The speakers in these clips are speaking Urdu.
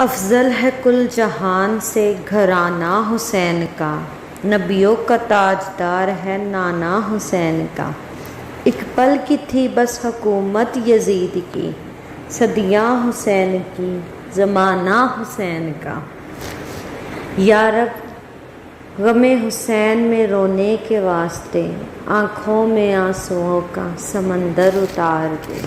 افضل ہے کل جہان سے گھرانہ حسین کا، نبیوں کا تاجدار ہے نانا حسین کا۔ ایک پل کی تھی بس حکومت یزید کی، صدیاں حسین کی زمانہ حسین کا۔ یا رب غم حسین میں رونے کے واسطے، آنکھوں میں آنسوؤں کا سمندر اتار دے۔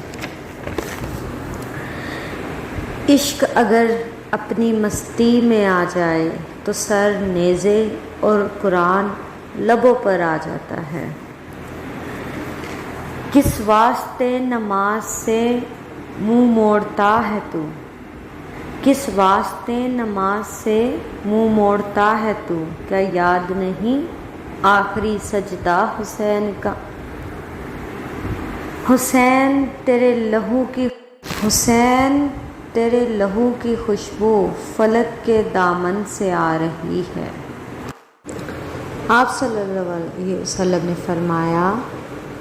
عشق اگر اپنی مستی میں آ جائے تو سر نیزے اور قرآن لبوں پر آ جاتا ہے۔ کس واسطے نماز سے منہ موڑتا ہے تو، کس واسطے نماز سے منہ موڑتا ہے تو، کیا یاد نہیں آخری سجدہ حسین کا۔ حسین تیرے لہو کی خوشبو فلک کے دامن سے آ رہی ہے۔ آپ صلی اللہ علیہ وسلم نے فرمایا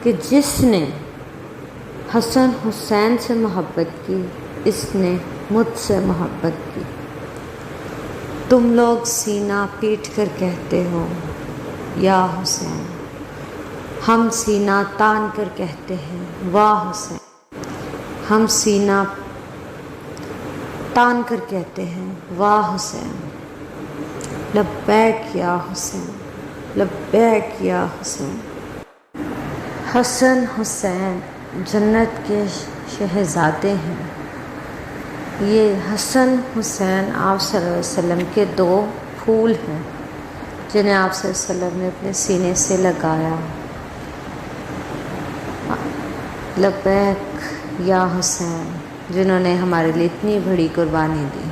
کہ جس نے حسن حسین سے محبت کی، اس نے مجھ سے محبت کی۔ تم لوگ سینہ پیٹ کر کہتے ہو یا حسین، ہم سینہ تان کر کہتے ہیں واہ حسین۔ ہم سینہ تان کر کہتے ہیں واہ حسین، لبیک یا حسین، لبیک یا حسین۔ حسن حسین جنت کے شہزادے ہیں۔ یہ حسن حسین آپ صلی اللہ علیہ وسلم کے دو پھول ہیں جنہیں آپ صلی اللہ علیہ وسلم نے اپنے سینے سے لگایا۔ لبیک یا حسین، جنہوں نے ہمارے لیے اتنی بڑی قربانی دی۔